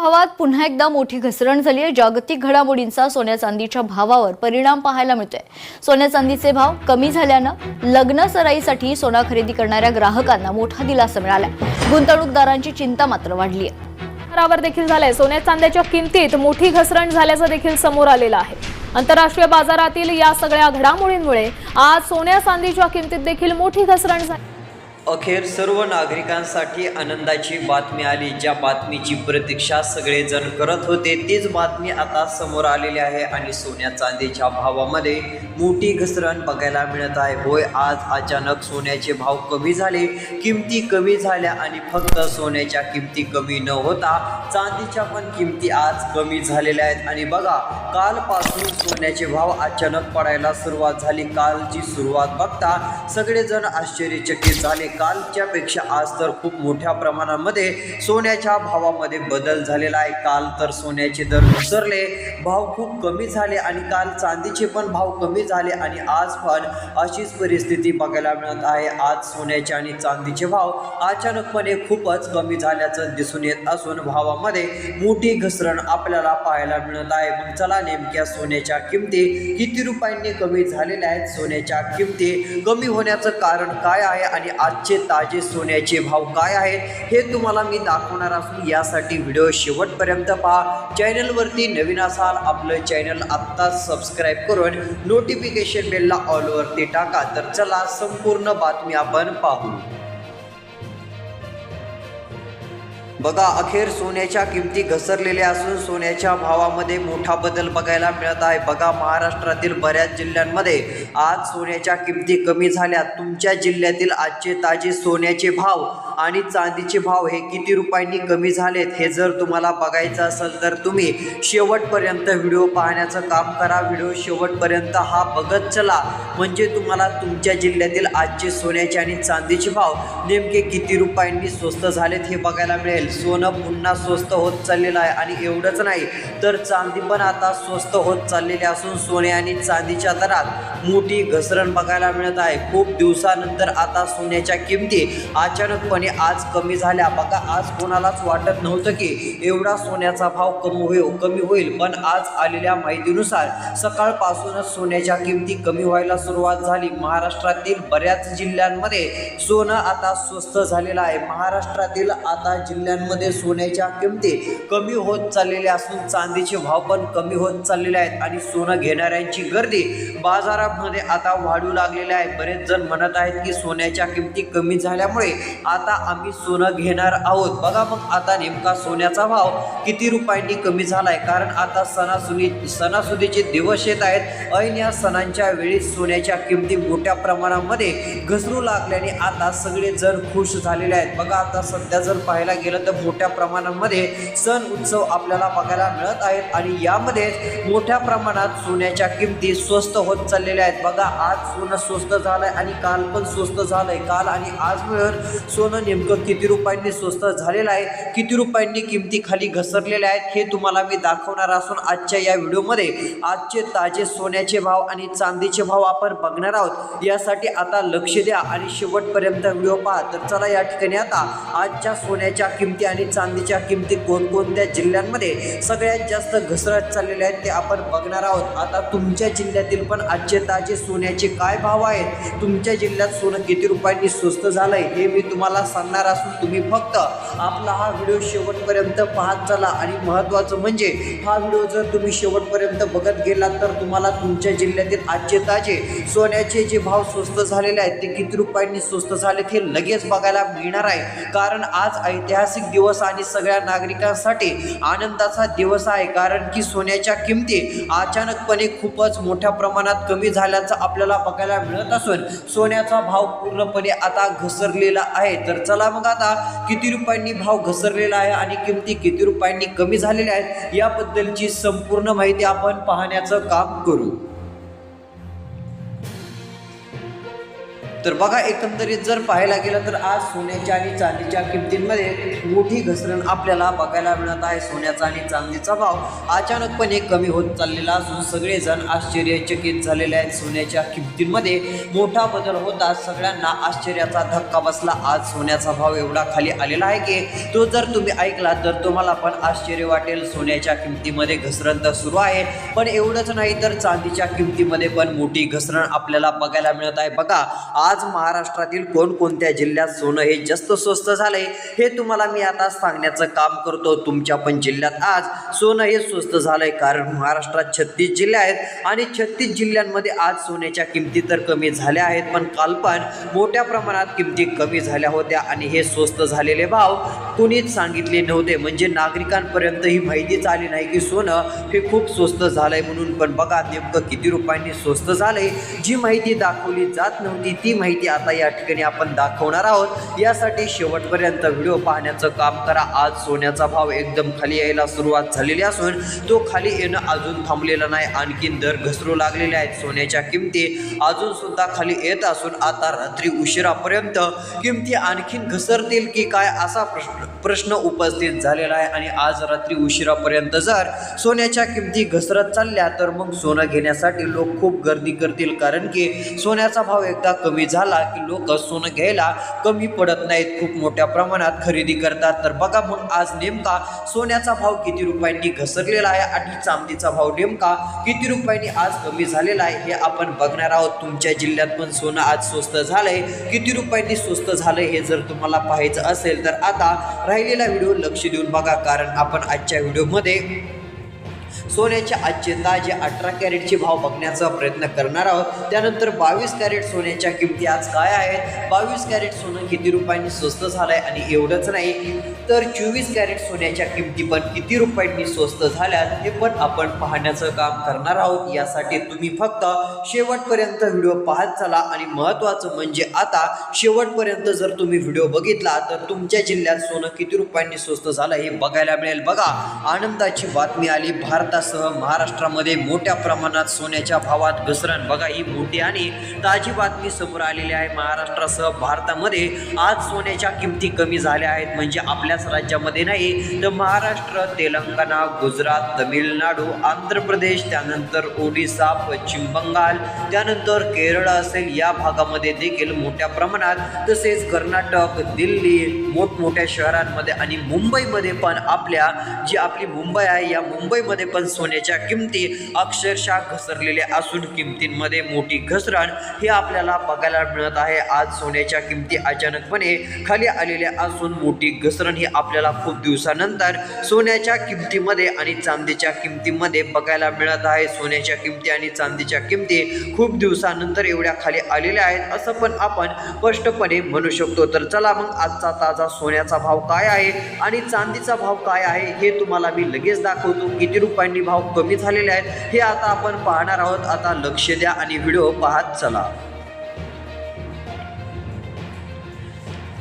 भावात पुन्हा एकदा मोठी घसरण झाली आहे। जागतिक घडामोडींचा सोन्या चांदीच्या भावावर परिणाम पाहायला मिळतोय। सोन्या चांदीचे भाव कमी झाल्यानं लग्न सराईसाठी सोना खरेदी करणाऱ्या ग्राहकांना मोठा दिलासा मिळालाय। गुंतवणूकदारांची चिंता मात्र वाढली आहे। दरावर देखील झाले। सोन्या चांदीच्या किमतीत मोठी घसरण झाल्याचं देखील समोर आलेलं आहे। आंतरराष्ट्रीय बाजारातील या सगळ्या घडामोडींमुळे आज सोन्या चांदीच्या किमतीत देखील मोठी घसरण झाली। अखेर सर्व नागरिकांसाठी आनंदाची बातमी आली। ज्या बातमीची प्रतीक्षा सगळेजण करत होते तीच बातमी आता समोर आलेली आहे आणि सोन्या चांदीच्या भावामध्ये मोठी घसरण बघायला मिळत आहे। होय, आज अचानक सोन्याचे भाव कमी झाले, किमती कमी झाल्या आणि फक्त सोन्याच्या किमती कमी न होता चांदीच्या पण किमती आज कमी झालेल्या आहेत। आणि बघा, कालपासून सोन्याचे भाव अचानक पडायला सुरुवात झाली। कालची सुरुवात बघता सगळेजण आश्चर्यचकित झाले। कालच्या पेक्षा आज तर खूप मोठ्या प्रमाणामध्ये सोन्याच्या भावामध्ये बदल झालेला आहे। काल तर सोन्याचे दर घसरले, भाव खूप कमी झाले आणि काल चांदीचे पण भाव कमी झाले आणि आज पण अशीच परिस्थिती बघायला मिळत आहे। आज सोन्याचे आणि चांदीचे भाव अचानकपणे खूपच कमी झाल्याचं दिसून येत असून भावामध्ये मोठी घसरण आपल्याला पाहायला मिळत आहे। मग चला, नेमक्या सोन्याच्या किमती किती रुपयांनी कमी झालेल्या आहेत, सोन्याच्या किमती कमी होण्याचं कारण काय आहे आणि आजचे ताजे सोन्याचे भाव काय आहेत हे तुम्हाला मी दाखवणार असून यासाठी व्हिडिओ शेवटपर्यंत पहा। चॅनलवरती नवीन असाल आपलं चॅनल आत्ताच सबस्क्राईब करून नोटिफिकेशन बेलला ऑलवरती टाका। तर चला, संपूर्ण बातमी आपण पाहू। बघा, अखेर सोन्याच्या किमती घसरलेल्या असून सोन्याच्या भावामध्ये मोठा बदल बघायला मिळत आहे। बघा, महाराष्ट्रातील बऱ्याच जिल्ह्यांमध्ये आज सोन्याच्या किमती कमी झाल्या। तुमच्या जिल्ह्यातील आजचे ताजे सोन्याचे भाव आणि चांदीचे भाव हे किती रुपयांनी कमी झालेत हे जर तुम्हाला बघायचं असेल तर तुम्ही शेवटपर्यंत व्हिडिओ पाहण्याचं काम करा। व्हिडिओ शेवटपर्यंत हा बघत चला, म्हणजे तुम्हाला तुमच्या जिल्ह्यातील आजचे सोन्याचे आणि चांदीचे भाव नेमके किती रुपयांनी स्वस्त झालेत हे बघायला मिळेल। सोनं पुन्हा स्वस्त होत चाललेलं आहे आणि एवढंच नाही तर चांदी पण आता स्वस्त होत चाललेली असून सोने आणि चांदीच्या दरात मोठी घसरण बघायला मिळत आहे। खूप दिवसानंतर आता सोन्याच्या किमती अचानकपणे आज कमी झाल्या। बघा, आज कोणालाच वाटत नव्हतं की एवढा सोन्याचा भाव कमी होईल, पण आज आलेल्या माहितीनुसार सकाळपासूनच सोन्याच्या किमती कमी व्हायला सुरुवात झाली। महाराष्ट्रातील बऱ्याच जिल्ह्यांमध्ये सोनं आता स्वस्त झालेलं आहे। महाराष्ट्रातील आता मध्ये सोन्याच्या किमती कमी होत चाललेल्या असून चांदीचे भाव पण कमी होत चाललेले आहेत आणि सोनं घेणाऱ्यांची गर्दी बाजारामध्ये आता वाढू लागलेली आहे। बरेच जण म्हणत आहेत की सोन्याच्या किमती कमी झाल्यामुळे आता आम्ही सोनं घेणार आहोत। बघा, मग आता नेमका सोन्याचा भाव किती रुपयांनी कमी झालाय, कारण आता सणासुदीचे दिवस येत आहेत। ऐन या सणांच्या वेळी सोन्याच्या किमती मोठ्या प्रमाणामध्ये घसरू लागल्याने आता सगळे जण खुश झालेले आहेत। बघा, आता सध्या जर पाहायला गेलं तर मोठ्या प्रमाणामध्ये सण उत्सव आपल्याला बघायला मिळत आहेत आणि यामध्ये मोठ्या प्रमाणात सोन्याच्या किमती स्वस्त होत चाललेल्या आहेत। बघा, आज सोनं स्वस्त झालंय आणि काल पण स्वस्त झालंय। काल आणि आज मिळून सोनं नेमकं किती रुपयांनी स्वस्त झालेलं आहे, किती रुपयांनी किमती खाली घसरलेल्या आहेत हे तुम्हाला मी दाखवणार असून आजच्या या व्हिडिओमध्ये आजचे ताजे सोन्याचे भाव आणि चांदीचे भाव आपण बघणार आहोत। यासाठी आता लक्ष द्या आणि शेवटपर्यंत व्हिडिओ पहा। तर चला, या ठिकाणी आता आजच्या सोन्याच्या किमती आणि चांदीच्या किमती कोणकोणत्या जिल्ह्यांमध्ये सगळ्यात जास्त घसरत चाललेल्या आहेत ते आपण बघणार आहोत। आता तुमच्या जिल्ह्यातील पण आजचे ताजे सोन्याचे काय भाव आहेत, तुमच्या जिल्ह्यात सोनं किती रुपयांनी स्वस्त झालंय हे मी तुम्हाला सांगणार असून तुम्ही फक्त आपला हा व्हिडिओ शेवटपर्यंत पाहत चला। आणि महत्त्वाचं म्हणजे हा व्हिडिओ जर तुम्ही शेवटपर्यंत बघत गेलात तर तुम्हाला तुमच्या जिल्ह्यातील आजचे ताजे सोन्याचे जे भाव स्वस्त झालेले आहेत ते किती रुपयांनी स्वस्त झालेत हे लगेच बघायला मिळणार आहे। कारण आज ऐतिहासिक दिवस आणि सगळ्या नागरिकांसाठी आनंदाचा दिवस आहे, कारण की सोन्याच्या किमती अचानकपणे खूपच मोठ्या प्रमाणात कमी झाल्याचं आपल्याला बघायला मिळत असून सोन्याचा भाव पूर्णपणे आता घसरलेला आहे। तर चला, मग आता किती रुपयांनी भाव घसरलेला आहे आणि किमती किती रुपयांनी कमी झालेल्या आहेत याबद्दलची संपूर्ण माहिती आपण पाहण्याचं काम करू। तर बघा एकंदरीत जर पाहायला गेलं तर आज सोन्याच्या आणि चांदीच्या किमतींमध्ये मोठी घसरण आपल्याला बघायला मिळत आहे. सोन्याचा आणि चांदीचा भाव अचानकपणे कमी होत चाललेला असून सगळेजण आश्चर्यचकित झालेले आहेत. सोन्याच्या किमतींमध्ये मोठा बदल होता सगळ्यांना आश्चर्याचा धक्का बसला. आज सोन्याचा भाव एवढा खाली आलेला आहे की तो जर तुम्ही ऐकला तर तुम्हाला पण आश्चर्य वाटेल. सोन्याच्या किमतीमध्ये घसरण तर सुरू आहे, पण एवढंच नाही तर चांदीच्या किमतीमध्ये पण मोठी घसरण आपल्याला बघायला मिळत आहे. बघा आज महाराष्ट्रातील कोणकोणत्या जिल्ह्यात सोनं हे जास्त स्वस्त झालंय हे तुम्हाला मी आता सांगण्याचं काम करतो. तुमच्या पण जिल्ह्यात आज सोनं हे स्वस्त झालंय, कारण महाराष्ट्रात 36 जिल्हे आहेत आणि 36 जिल्ह्यांमध्ये आज सोन्याच्या किमती तर कमी झाल्या आहेत, पण काल पण मोठ्या प्रमाणात किमती कमी झाल्या होत्या आणि हे स्वस्त झालेले भाव कुणीच सांगितले नव्हते. म्हणजे नागरिकांपर्यंत ही माहितीच आली नाही की सोनं हे खूप स्वस्त झालंय म्हणून. पण बघा नेमकं किती रुपयांनी स्वस्त झालंय, जी माहिती दाखवली जात नव्हती ती माहिती आता या ठिकाणी आपण दाखवणार आहोत. यासाठी शेवटपर्यंत व्हिडिओ पाहण्याचं काम करा. आज सोन्याचा भाव एकदम खाली यायला सुरुवात झालेली असून तो खाली येणं अजून थांबलेलं नाही, आणखीन दर घसरू लागलेले आहेत. सोन्याच्या किमती अजून सुद्धा खाली येत असून आता रात्री उशिरापर्यंत किमती आणखीन घसरतील की काय असा प्रश्न उपस्थित झालेला आहे. आणि आज रात्री उशिरापर्यंत जर सोन्याच्या किमती घसरत चालल्या तर मग सोनं घेण्यासाठी लोक खूप गर्दी करतील, कारण की सोन्याचा भाव एकदा कमी झाला की लोक सोनं घ्यायला कमी पडत नाहीत, खूप मोठ्या प्रमाणात खरेदी करतात. तर बघा मग आज नेमका सोन्याचा भाव किती रुपयांनी घसरलेला आहे आणि चांदीचा भाव नेमका किती रुपयांनी आज कमी झालेला आहे हे आपण बघणार आहोत. तुमच्या जिल्ह्यात पण सोनं आज स्वस्त झालंय, किती रुपयांनी स्वस्त झालंय हे जर तुम्हाला पाहायचं असेल तर आता राहिलेला व्हिडिओ लक्ष देऊन बघा, कारण आपण आजच्या व्हिडिओमध्ये सोन्याचे आजचे ताजे 18 कॅरेटचे भाव बघण्याचा प्रयत्न करणार आहोत. त्यानंतर 22 कॅरेट सोन्याच्या किमती आज काय आहेत, 22 कॅरेट सोनं किती रुपयांनी स्वस्त झालंय आणि एवढंच नाही तर 24 कॅरेट सोन्याच्या किमती पण किती रुपयांनी स्वस्त झाल्यात हे पण आपण पाहण्याचं काम करणार आहोत. यासाठी तुम्ही फक्त शेवटपर्यंत व्हिडिओ पाहत चला आणि महत्त्वाचं म्हणजे आता शेवटपर्यंत जर तुम्ही व्हिडिओ बघितला तर तुमच्या जिल्ह्यात सोनं किती रुपयांनी स्वस्त झालं हे बघायला मिळेल. बघा आनंदाची बातमी आली, भारतासह महाराष्ट्रामध्ये मोठ्या प्रमाणात सोन्याच्या भावात घसरण. बघा ही मोठी आणि ताजी बातमी समोर आलेली आहे. महाराष्ट्रासह भारतामध्ये आज सोन्याच्या किमती कमी झाल्या आहेत. म्हणजे आपल्याच राज्यामध्ये नाही तर महाराष्ट्र, तेलंगणा, गुजरात, तमिळनाडू, आंध्र प्रदेश, त्यानंतर ओडिसा, पश्चिम बंगाल, त्यानंतर केरळ असेल या भागामध्ये देखील मोठ्या प्रमाणात, तसेच कर्नाटक, दिल्ली, मोठमोठ्या शहरांमध्ये आणि मुंबईमध्ये पण आपली मुंबई आहे या मुंबईमध्ये पण सोन्याच्या किमती अक्षरशः घसरलेल्या असून किमतींमध्ये मोठी घसरण हे आपल्याला बघायला मिळत आहे. आज सोन्याच्या किमती अचानकपणे खाली आलेल्या असून मोठी घसरण ही आपल्याला खूप दिवसानंतर सोन्याच्या किमतीमध्ये आणि चांदीच्या किमतीमध्ये बघायला मिळत आहे. सोन्याच्या किमती आणि चांदीच्या किमती खूप दिवसानंतर एवढ्या खाली आलेल्या आहेत असं पण आपण स्पष्टपणे म्हणू शकतो. तर चला मग आजचा ताजा सोन्याचा भाव काय आहे आणि चांदीचा भाव काय आहे हे तुम्हाला मी लगेच दाखवतो. किती रुपयांनी भाव कमी झालेले आहेत हे आता आपण पाहणार आहोत. आता लक्ष द्या आणि व्हिडिओ पाहत चला.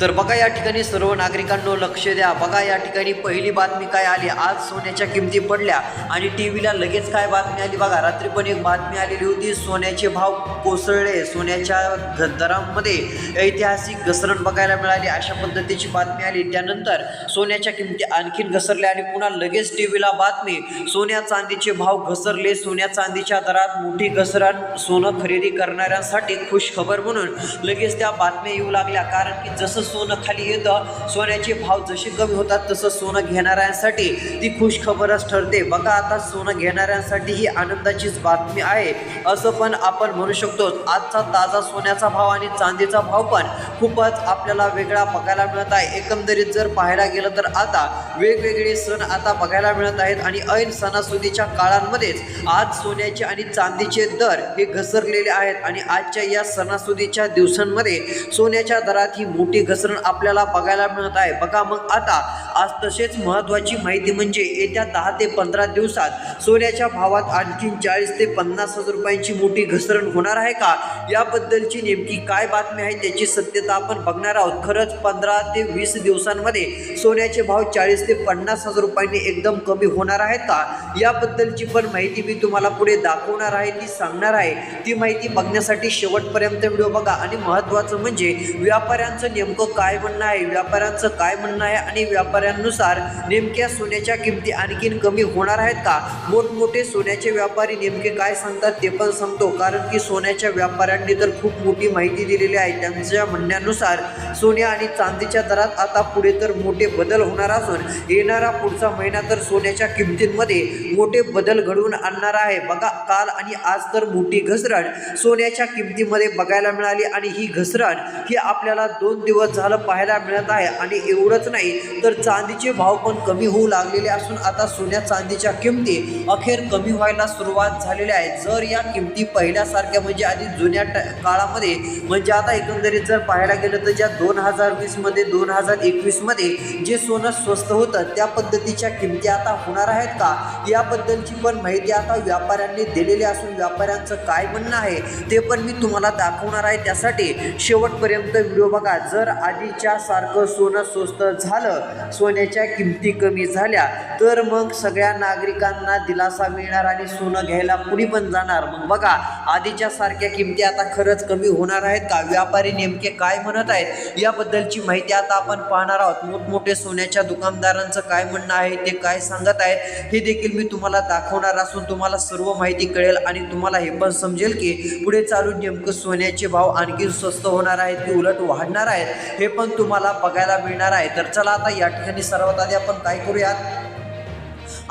तर बघा या ठिकाणी सर्व नागरिकांनो लक्ष द्या. बघा या ठिकाणी पहिली बातमी काय आली, आज सोन्याच्या किमती पडल्या आणि टीव्हीला लगेच काय बातमी आली बघा. रात्री पण एक बातमी आलेली होती, सोन्याचे भाव कोसळले, सोन्याच्या दरांमध्ये ऐतिहासिक घसरण बघायला मिळाली अशा पद्धतीची बातमी आली. त्यानंतर सोन्याच्या किमती आणखीन घसरल्या आणि पुन्हा लगेच टीव्हीला बातमी, सोन्या चांदीचे भाव घसरले, सोन्या चांदीच्या दरात मोठी घसरण, सोनं खरेदी करणाऱ्यांसाठी खुश खबर म्हणून लगेच त्या बातम्या येऊ लागल्या. कारण की जसं सोनं खाली येतं, सोन्याचे भाव जसे कमी होतात तसं सोनं घेणाऱ्यांसाठी ती खुश खबरच ठरते. बघा आता सोनं घेणाऱ्यांसाठी ही आनंदाचीच बातमी आहे असं पण आपण म्हणू शकतो. आजचा ताजा सोन्याचा भाव आणि चांदीचा भाव पण खूपच आपल्याला वेगळा बघायला मिळत आहे. एकंदरीत जर पाहायला गेलं तर आता वेगवेगळे सण आता बघायला मिळत आहेत आणि ऐन सणासुदीच्या काळांमध्येच आज सोन्याचे आणि चांदीचे दर हे घसरलेले आहेत आणि आजच्या या सणासुदीच्या दिवसांमध्ये सोन्याच्या दरात ही मोठी घसरण आपल्याला बघायला मिळत आहे. बघा मग आता आज तसेच महत्त्वाची माहिती म्हणजे येत्या 10 ते 15 दिवसात सोन्याच्या भावात आणखी 40 ते 50 हजार रुपयांची मोठी घसरण होणार आहे का, याबद्दलची नेमकी काय बातमी आहे त्याची सत्यता आपण बघणार आहोत. खरंच 15 ते 20 दिवसांमध्ये सोन्याचे भाव 40 ते 50 हजार रुपयांनी एकदम कमी होणार आहेत का, याबद्दलची पण माहिती मी तुम्हाला पुढे दाखवणार आहे, ती सांगणार आहे. ती माहिती बघण्यासाठी शेवटपर्यंत व्हिडिओ बघा. आणि महत्त्वाचं म्हणजे व्यापाऱ्यांचं नेमकं काय म्हणणं आहे, व्यापाऱ्यांचं काय म्हणणं आहे आणि व्यापाऱ्यांनुसार नेमक्या सोन्याच्या किमती आणखीन कमी होणार आहेत का, मोठमोठे सोन्याचे व्यापारी नेमके काय सांगतात ते पण सांगतो. कारण की सोन्याच्या व्यापाऱ्यांनी तर खूप मोठी माहिती दिलेली आहे. त्यांच्या म्हणण्यानुसार सोन्या आणि चांदीच्या दरात आता पुढे तर मोठे बदल होणार असून येणारा पुढचा महिना तर सोन्याच्या किमतींमध्ये मोठे बदल घडवून आणणार आहे. बघा, काल आणि आज तर मोठी घसरण सोन्याच्या किमतीमध्ये बघायला मिळाली आणि ही घसरण ही आपल्याला 2 दिवस झालं पाहायला मिळत आहे. आणि एवढंच नाही तर चांदीचे भाव पण कमी होऊ लागलेले असून आता सोन्या चांदीच्या किमती अखेर कमी व्हायला सुरुवात झालेली आहे. जर या किमती पहिल्यासारख्या म्हणजे आधी जुन्या काळामध्ये म्हणजे आता एकंदरीत जर पाहायला गेलं तर ज्या 2020 मध्ये 2021 मध्ये जे सोनं स्वस्त होतं त्या पद्धतीच्या किमती आता होणार आहेत का, याबद्दलची पण माहिती आता व्यापाऱ्यांनी दिलेली असून व्यापाऱ्यांचं काय म्हणणं आहे ते पण मी तुम्हाला दाखवणार आहे. त्यासाठी शेवटपर्यंत व्हिडिओ बघा. जर आधीच्या सारखं सोनं स्वस्त झालं, सोन्याच्या किमती कमी झाल्या तर मग सगळ्या नागरिकांना दिलासा मिळणार आणि सोनं घ्यायला कुणी पण जाणार. मग बघा, आधीच्या सारख्या किमती आता खरंच कमी होणार आहेत का, व्यापारी नेमके काय म्हणत आहेत याबद्दलची माहिती आता आपण पाहणार आहोत. मोठमोठे सोन्याच्या दुकानदारांचं काय म्हणणं आहे, ते काय सांगत आहेत हे देखील मी तुम्हाला दाखवणार असून तुम्हाला सर्व माहिती कळेल आणि तुम्हाला हे पण समजेल की पुढे चालून नेमकं सोन्याचे भाव आणखी स्वस्त होणार आहेत की उलट वाढणार आहेत हे पण तुम्हाला बघायला मिळणार आहे. तर चला आता या ठिकाणी सर्वात आधी आपण काय करूयात,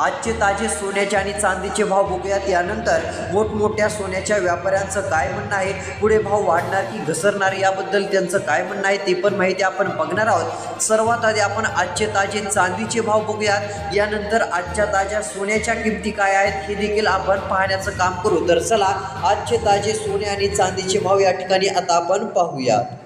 आजचे ताजे सोन्याचे आणि चांदीचे भाव बघूयात. यानंतर मोठमोठ्या सोन्याच्या व्यापाऱ्यांचं काय म्हणणं आहे, पुढे भाव वाढणार की घसरणार याबद्दल त्यांचं काय म्हणणं आहे ते पण माहिती आपण बघणार आहोत. सर्वात आधी आपण आजचे ताजे चांदीचे भाव बघूयात. यानंतर आजच्या ताज्या सोन्याच्या किमती काय आहेत हे देखील आपण पाहण्याचं काम करू. तर चला आजचे ताजे सोने आणि चांदीचे भाव या ठिकाणी आता आपण पाहूयात.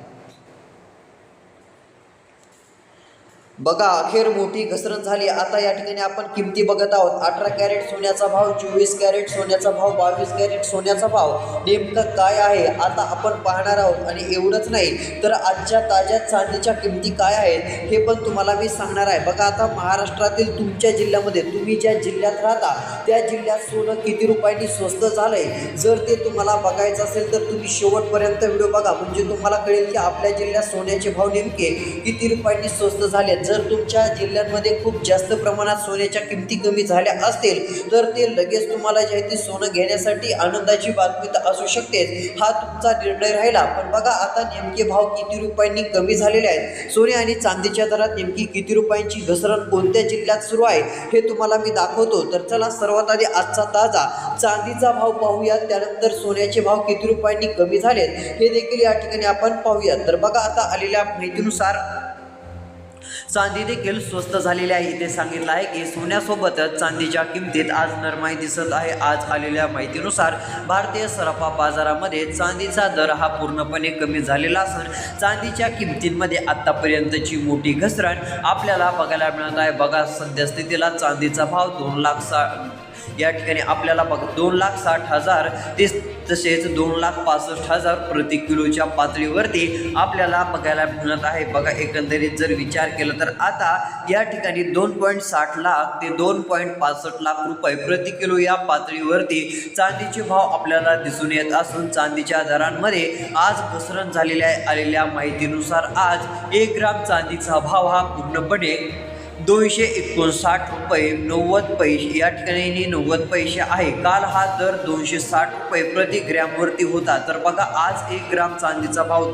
बघा, अखेर मोठी घसरण झाली. आता या ठिकाणी आपण किमती बघत आहोत. 18 कॅरेट सोन्याचा भाव, 24 कॅरेट सोन्याचा भाव, 22 कॅरेट सोन्याचा भाव नेमकं काय आहे आता आपण पाहणार आहोत. आणि एवढंच नाही तर आजच्या ताज्या चांदीच्या किमती काय आहेत हे पण तुम्हाला मी सांगणार आहे. बघा, आता महाराष्ट्रातील तुमच्या जिल्ह्यामध्ये तुम्ही ज्या जिल्ह्यात राहता त्या जिल्ह्यात सोनं किती रुपयांनी स्वस्त झालंय, जर ते तुम्हाला बघायचं असेल तर तुम्ही शेवटपर्यंत व्हिडिओ बघा. म्हणजे तुम्हाला कळेल की आपल्या जिल्ह्यात सोन्याचे भाव नेमके किती रुपयांनी स्वस्त झाले. जर तुमच्या जिल्ह्यांमध्ये खूप जास्त प्रमाणात सोन्याच्या किमती कमी झाल्या असतील तर ते लगेच तुम्हाला जे आहे ते सोनं घेण्यासाठी आनंदाची बातमी तर असू शकते. हा तुमचा निर्णय राहिला. पण बघा, आता नेमके भाव किती रुपयांनी कमी झालेले आहेत, सोने आणि चांदीच्या दरात नेमकी किती रुपयांची घसरण कोणत्या जिल्ह्यात सुरू आहे हे तुम्हाला मी दाखवतो. तर चला सर्वात आधी आजचा ताजा चांदीचा भाव पाहूयात. त्यानंतर सोन्याचे भाव किती रुपयांनी कमी झालेत हे देखील या ठिकाणी आपण पाहूयात. तर बघा, आता आलेल्या माहितीनुसार चांदी देखील स्वस्त झालेली आहे. इथे सांगितलं आहे की सोन्यासोबतच चांदीच्या किमतीत आज नरमाई दिसत आहे. आज आलेल्या माहितीनुसार भारतीय सराफा बाजारामध्ये चांदीचा दर हा पूर्णपणे कमी झालेला असून चांदीच्या किमतींमध्ये आतापर्यंतची मोठी घसरण आपल्याला बघायला मिळत आहे. बघा, सद्यस्थितीला चांदीचा भाव 2,60,000 या ठिकाणी आपल्याला बघा 2,60,000 ते तसेच 2,65,000 प्रति किलोच्या पातळीवरती आपल्याला बघायला मिळत आहे. बघा, एकंदरीत जर विचार केला तर आता या ठिकाणी 2.60 लाख ते 2.65 लाख रुपये प्रति किलो या पातळीवरती चांदीचे भाव आपल्याला दिसून येत असून चांदीच्या दरांमध्ये आज घसरण झालेली आहे. आलेल्या माहितीनुसार आज 1 ग्राम चांदीचा भाव हा पूर्णपणे 259 रुपये 90 पैसे या ठिकाणी 90 पैसे आहे. काल हा दर 260 रुपये प्रति ग्रॅमवरती होता. तर बघा, आज 1 ग्राम चांदीचा भाव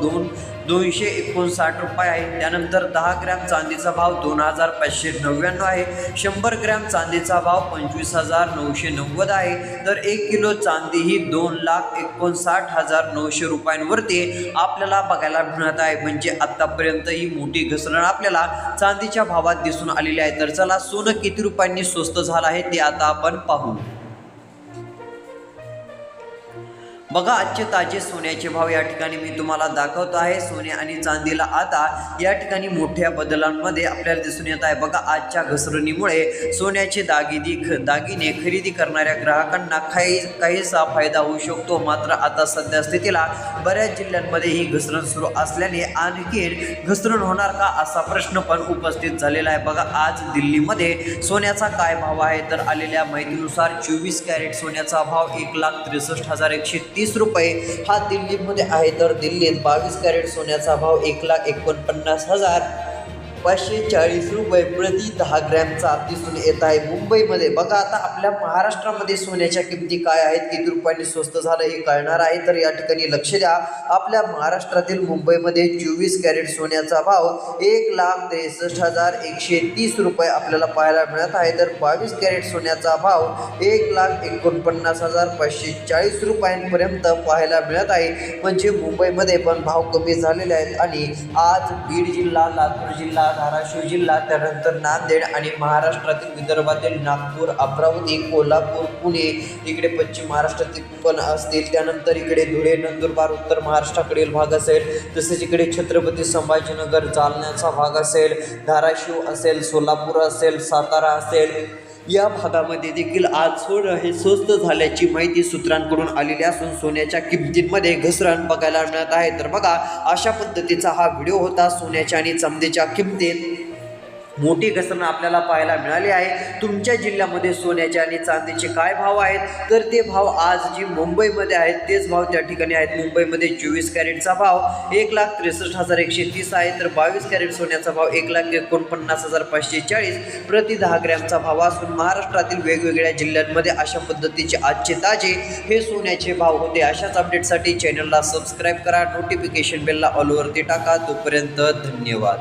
259 रुपये आहे. त्यानंतर 10 ग्रॅम चांदीचा भाव 2,599 आहे. 100 ग्रॅम चांदीचा भाव 25,990 आहे. तर 1 किलो चांदी ही 2,59,900 रुपयांवरती आपल्याला बघायला मिळत आहे. म्हणजे आतापर्यंत ही मोठी घसरण आपल्याला चांदीच्या भावात दिसून आलेली आहे. तर चला सोनं किती रुपयांनी स्वस्त झालं आहे ते आता आपण पाहू. बघा आजचे ताजे सोन्याचे भाव या ठिकाणी मी तुम्हाला दाखवतो आहे. सोने आणि चांदीला आता या ठिकाणी मोठ्या बदलांमध्ये आपल्याला दिसून येत आहे. बघा आजच्या घसरणीमुळे सोन्याचे दागिने खरेदी करणाऱ्या ग्राहकांना काहीसा फायदा होऊ शकतो. मात्र आता सध्या स्थितीला बऱ्याच जिल्ह्यांमध्ये ही घसरण सुरू असल्याने आणखी घसरण होणार का असा प्रश्न पण उपस्थित झालेला आहे. बघा आज दिल्लीमध्ये सोन्याचा काय भाव आहे तर आलेल्या माहितीनुसार 24 कॅरेट सोन्याचा भाव 1,63,130 रुपये हा दिल्लीमध्ये आहे. तर दिल्लीत 22 कॅरेट सोन्याचा भाव 1,49,540 रुपये प्रति 10 ग्रॅमचा दिसून येत आहे. मुंबईमध्ये बघा आता आपल्या महाराष्ट्रामध्ये सोन्याच्या किमती काय आहेत, किती रुपयांनी स्वस्त झालं हे कळणार आहे. तर या ठिकाणी लक्ष द्या. आपल्या महाराष्ट्रातील मुंबईमध्ये 24 कॅरेट सोन्याचा भाव 1,63,130 रुपये आपल्याला पाहायला मिळत आहे. तर 22 कॅरेट सोन्याचा भाव 1,49,540 रुपयांपर्यंत पाहायला मिळत आहे. म्हणजे मुंबईमध्ये पण भाव कमी झालेले आहेत. आणि आज बीड जिल्हा, लातूर जिल्हा, धाराशिव जिल्हा, त्यानंतर नांदेड आणि महाराष्ट्रातील विदर्भातील नागपूर, अमरावती, कोल्हापूर, पुणे, इकडे पश्चिम महाराष्ट्रातील पण असतील. त्यानंतर इकडे धुळे, नंदुरबार, उत्तर महाराष्ट्राकडील भाग असेल. तसेच इकडे छत्रपती संभाजीनगर, जालन्याचा भाग असेल, धाराशिव असेल, सोलापूर असेल, सातारा असेल, या भागामध्ये देखील आज सोनं हे स्वस्त झाल्याची माहिती सूत्रांकडून आलेली असून सोन्याच्या किमतींमध्ये घसरण बघायला मिळत आहे. तर बघा अशा पद्धतीचा हा व्हिडिओ होता. सोन्याच्या आणि चांदीच्या किमतीत मोठी घसरण आपल्याला पाहायला मिळाली आहे. तुमच्या जिल्ह्यामध्ये सोन्याचे आणि चांदीचे काय भाव आहेत तर ते भाव आज जी मुंबईमध्ये आहेत तेच भाव त्या ठिकाणी आहेत. मुंबईमध्ये 24 कॅरेटचा भाव 1,63,130 आहे. तर 22 कॅरेट सोन्याचा भाव 1,49,540 प्रति 10 ग्रॅमचा भाव असून महाराष्ट्रातील वेगवेगळ्या जिल्ह्यांमध्ये अशा पद्धतीचे आजचे ताजे हे सोन्याचे भाव होते. अशाच अपडेटसाठी चॅनलला सबस्क्राईब करा, नोटिफिकेशन बेलला ऑलवरती टाका. तोपर्यंत धन्यवाद.